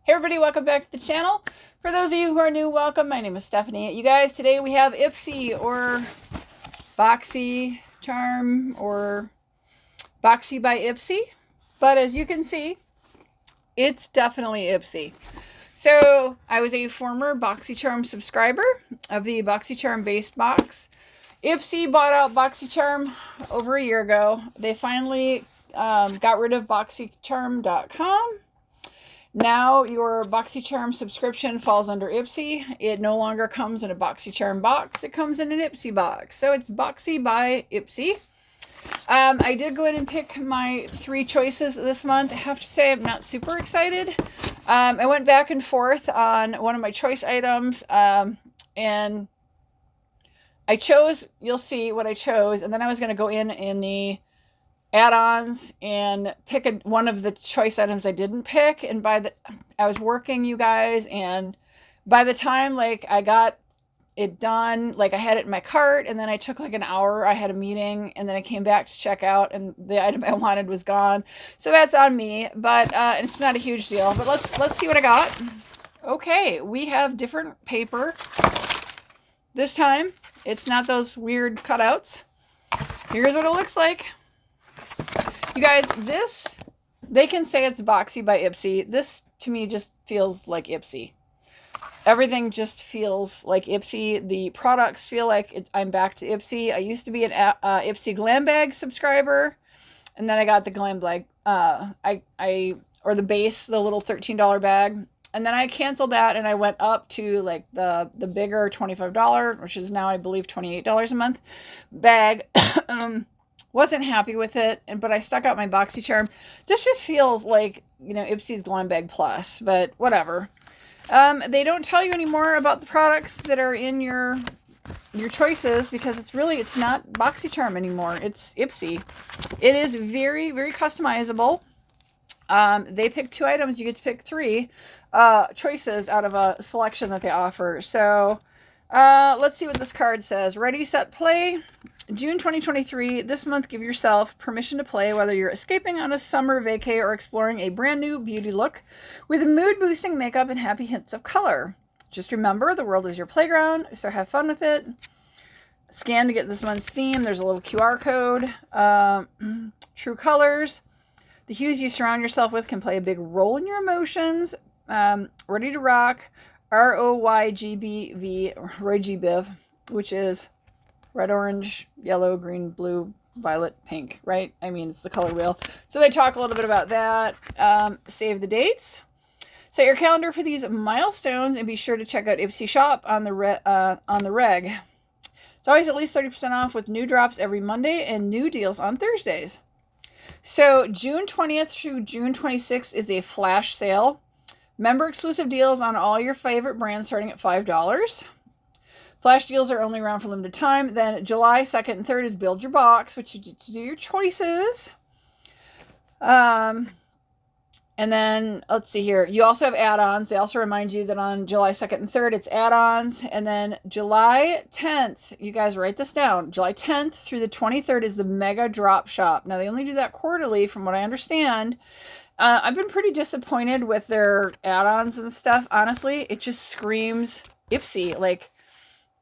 Hey everybody, welcome back to the channel. For those of you who are new, welcome. My name is Stephanie. You guys, today we have IPSY or BOXY charm or BOXY by IPSY. But as you can see, it's definitely IPSY. So I was a former BoxyCharm subscriber of the BoxyCharm based box. IPSY bought out BoxyCharm over a year ago. They finally got rid of BoxyCharm.com. Now your BoxyCharm subscription falls under IPSY. It no longer comes in a BoxyCharm box. It comes in an IPSY box. So it's BOXY by IPSY. I did go ahead and pick my 3 choices this month. I have to say I'm not super excited. I went back and forth on one of my choice items. And I chose, you'll see what I chose. And then I was going to go in the add-ons and pick one of the choice items I didn't pick. And I was working, you guys, and by the time I got it done, I had it in my cart, and then I took an hour. I had a meeting, and then I came back to check out, and the item I wanted was gone. So that's on me, but it's not a huge deal. But let's see what I got. Okay, we have different paper this time. It's not those weird cutouts. Here's what it looks like. You guys, they can say it's BOXY by IPSY. This, to me, just feels like IPSY. Everything just feels like IPSY. The products feel like I'm back to IPSY. I used to be an IPSY Glam Bag subscriber, and then I got the Glam Bag, or the base, the little $13 bag, and then I canceled that, and I went up to the bigger $25, which is now, I believe, $28 a month bag. Wasn't happy with it, but I stuck out my BoxyCharm. This just feels like, IPSY's Glam Bag Plus, but whatever. They don't tell you anymore about the products that are in your choices, because it's not BoxyCharm anymore. It's IPSY. It is very, very customizable. They pick 2 items. You get to pick 3 choices out of a selection that they offer. So let's see what this card says. Ready, set, play. June 2023, this month give yourself permission to play, whether you're escaping on a summer vacay or exploring a brand new beauty look with mood-boosting makeup and happy hints of color. Just remember, the world is your playground, so have fun with it. Scan to get this month's theme. There's a little QR code. True colors. The hues you surround yourself with can play a big role in your emotions. Ready to rock. ROYGBV, which is red, orange, yellow, green, blue, violet, pink, right? I mean, it's the color wheel. So they talk a little bit about that. Save the dates. Set your calendar for these milestones, and be sure to check out IPSY Shop on the reg. It's always at least 30% off with new drops every Monday and new deals on Thursdays. So June 20th through June 26th is a flash sale. Member exclusive deals on all your favorite brands starting at $5. Flash deals are only around for limited time. Then July 2nd and 3rd is Build Your Box, which you get to do your choices. And then, let's see here. You also have add-ons. They also remind you that on July 2nd and 3rd, it's add-ons. And then July 10th, you guys write this down. July 10th through the 23rd is the Mega Drop Shop. Now, they only do that quarterly, from what I understand. I've been pretty disappointed with their add-ons and stuff. Honestly, it just screams IPSY.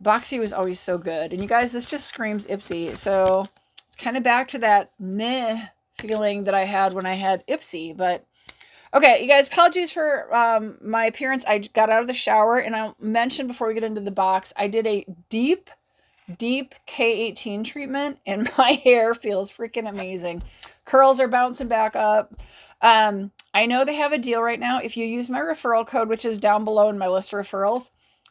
BOXY was always so good. And you guys, this just screams IPSY. So it's kind of back to that meh feeling that I had when I had IPSY. But okay, you guys, apologies for my appearance. I got out of the shower, and I'll mention before we get into the box, I did a deep K18 treatment, and my hair feels freaking amazing. Curls are bouncing back up. I know they have a deal right now. If you use my referral code, which is down below in my list of referrals,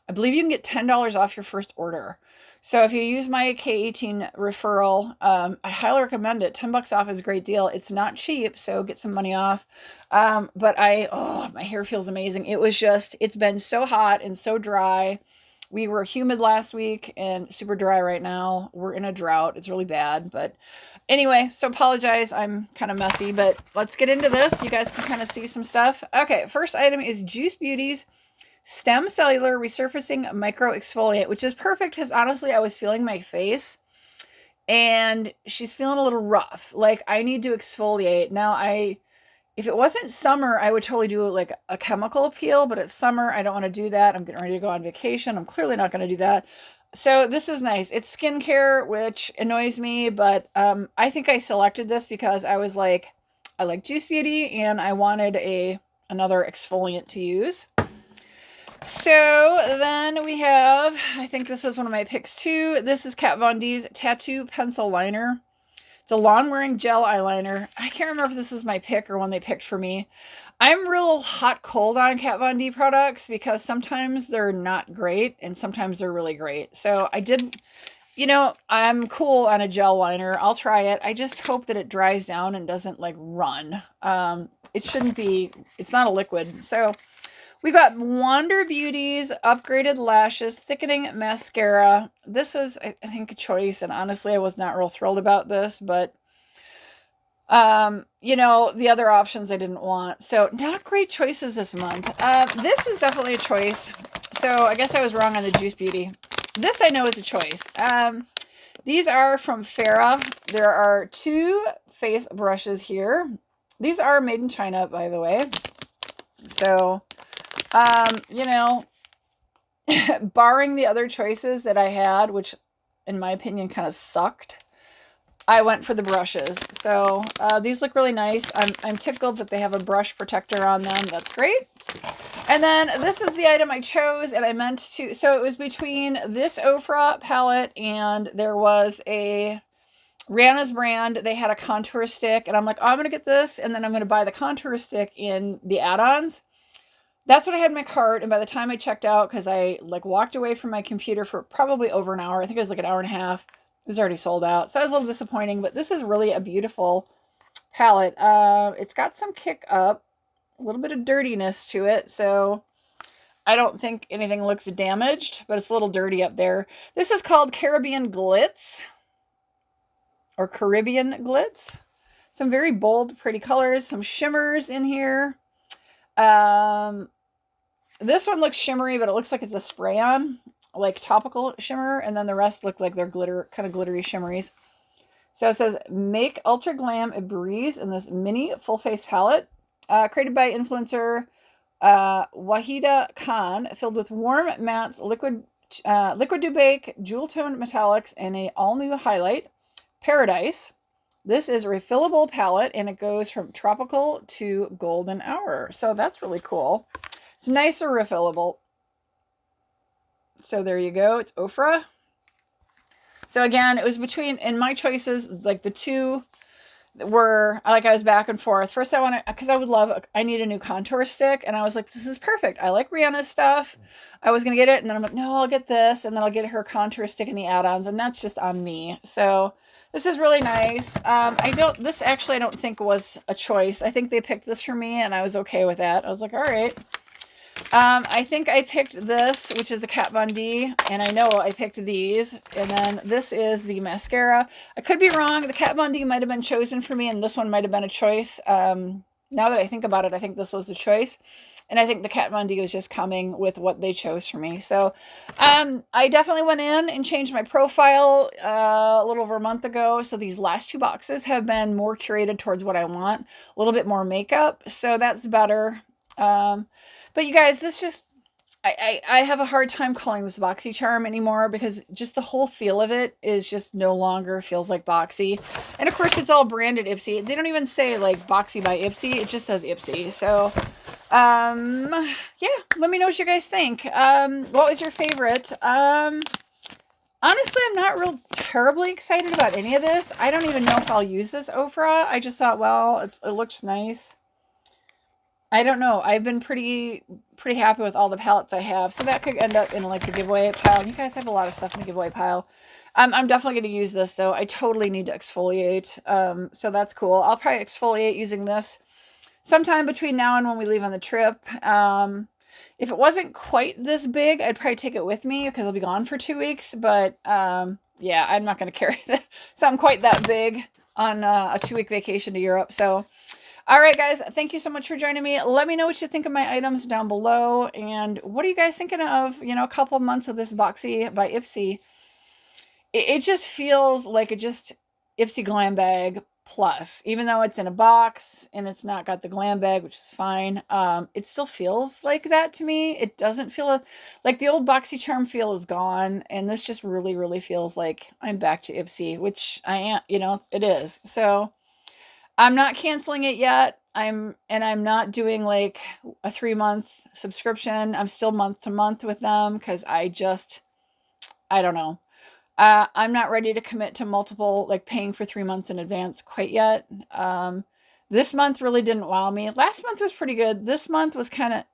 I believe you can get $10 off your first order. So if you use my K18 referral, I highly recommend it. $10 off is a great deal. It's not cheap, so get some money off. But my hair feels amazing. It's been so hot and so dry. We were humid last week and super dry right now. We're in a drought. It's really bad. But anyway, so apologize. I'm kind of messy, but let's get into this. You guys can kind of see some stuff. Okay, first item is Juice Beauty's Stem Cellular Resurfacing Micro Exfoliate, which is perfect because honestly, I was feeling my face and she's feeling a little rough. I need to exfoliate. Now, if it wasn't summer, I would totally do like a chemical peel, but it's summer. I don't want to do that. I'm getting ready to go on vacation. I'm clearly not going to do that. So this is nice. It's skincare, which annoys me, but I think I selected this because I was like, I like Juice Beauty and I wanted another exfoliant to use. So then we have, I think this is one of my picks too. This is Kat Von D's Tattoo Pencil Liner. It's a long-wearing gel eyeliner. I can't remember if this is my pick or one they picked for me. I'm real hot-cold on Kat Von D products because sometimes they're not great and sometimes they're really great. So I did, you know, I'm cool on a gel liner. I'll try it. I just hope that it dries down and doesn't like run. It shouldn't be, it's not a liquid. So we got Wander Beauty's Upgraded Lashes Thickening Mascara. This was, I think, a choice, and honestly, I was not real thrilled about this, but, you know, the other options I didn't want. So, not great choices this month. This is definitely a choice. So, I guess I was wrong on the Juice Beauty. This I know is a choice. These are from Farah. There are 2 face brushes here. These are made in China, by the way. So, you know, barring the other choices that I had, which in my opinion kind of sucked, I went for the brushes. So these look really nice. I'm tickled that they have a brush protector on them. That's great. And then this is the item I chose, and I meant to, so it was between this Ofra palette and there was a Rihanna's brand. They had a contour stick, and I'm like, oh, I'm going to get this, and then I'm going to buy the contour stick in the add-ons. That's what I had in my cart, and by the time I checked out, because I like walked away from my computer for probably over an hour, I think it was like an hour and a half, it was already sold out. So I was a little disappointing, but this is really a beautiful palette. It's got some kick up, a little bit of dirtiness to it, so I don't think anything looks damaged, but it's a little dirty up there. This is called Caribbean Glitz, or Caribbean Glitz. Some very bold, pretty colors, some shimmers in here. This one looks shimmery, but it looks like it's a spray-on, like topical shimmer, and then the rest look like they're glitter, kind of glittery shimmeries. So it says, make Ultra Glam a breeze in this mini full-face palette, created by influencer Wahida Khan, filled with warm mattes, liquid to bake, jewel tone metallics, and an all-new highlight, Paradise. This is a refillable palette, and it goes from tropical to golden hour. So that's really cool. It's nice and refillable. So there you go. It's Ofra. So again, it was between, in my choices, like the 2 were, like I was back and forth. First I wanted, because I need a new contour stick. And I was like, this is perfect. I like Rihanna's stuff. I was going to get it. And then I'm like, no, I'll get this. And then I'll get her contour stick in the add-ons. And that's just on me. So this is really nice. This actually I don't think was a choice. I think they picked this for me and I was okay with that. I was like, all right. I think I picked this, which is a Kat Von D, and I know I picked these. And then this is the mascara. I could be wrong. The Kat Von D might have been chosen for me, and this one might have been a choice. Now that I think about it, I think this was the choice. And I think the Kat Von D was just coming with what they chose for me. So I definitely went in and changed my profile a little over a month ago. So these last 2 boxes have been more curated towards what I want. A little bit more makeup. So that's better. But you guys, this just, I have a hard time calling this BoxyCharm anymore because just the whole feel of it is just no longer feels like Boxy. And of course, it's all branded IPSY. They don't even say like BOXY by IPSY. It just says IPSY. So, yeah, let me know what you guys think. What was your favorite? Honestly, I'm not real terribly excited about any of this. I don't even know if I'll use this Ofra. I just thought, well, it looks nice. I don't know. I've been pretty happy with all the palettes I have. So that could end up in like the giveaway pile. You guys have a lot of stuff in the giveaway pile. I'm definitely going to use this though. I totally need to exfoliate. So that's cool. I'll probably exfoliate using this sometime between now and when we leave on the trip. If it wasn't quite this big, I'd probably take it with me because I'll be gone for 2 weeks. But yeah, I'm not going to carry something quite that big on a 2-week vacation to Europe. So all right, guys, thank you so much for joining me. Let me know what you think of my items down below. And what are you guys thinking of, you know, a couple months of this BOXY by IPSY? It just feels like IPSY glam bag plus, even though it's in a box and it's not got the glam bag, which is fine. It still feels like that to me. It doesn't feel like the old BoxyCharm feel is gone. And this just really, really feels like I'm back to IPSY, which I am, you know, it is. So I'm not canceling it yet. I'm not doing like a 3-month subscription. I'm still month to month with them because I don't know. I'm not ready to commit to multiple, like paying for 3 months in advance quite yet. This month really didn't wow me. Last month was pretty good. This month was kind of,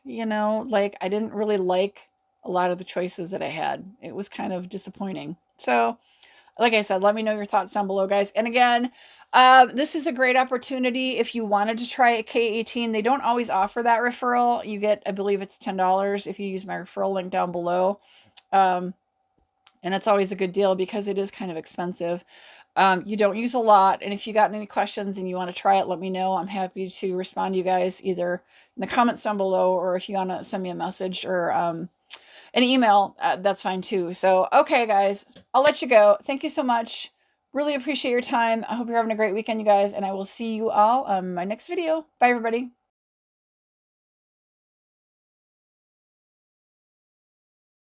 you know, like I didn't really like a lot of the choices that I had. It was kind of disappointing. So, like I said, let me know your thoughts down below, guys. And again, this is a great opportunity if you wanted to try a K18. They don't always offer that referral. You get, I believe it's $10 if you use my referral link down below. And it's always a good deal because it is kind of expensive. You don't use a lot. And if you got any questions and you want to try it, let me know. I'm happy to respond to you guys either in the comments down below, or if you want to send me a message or an email, that's fine too. So, okay, guys, I'll let you go. Thank you so much. Really appreciate your time. I hope you're having a great weekend, you guys, and I will see you all on my next video. Bye, everybody.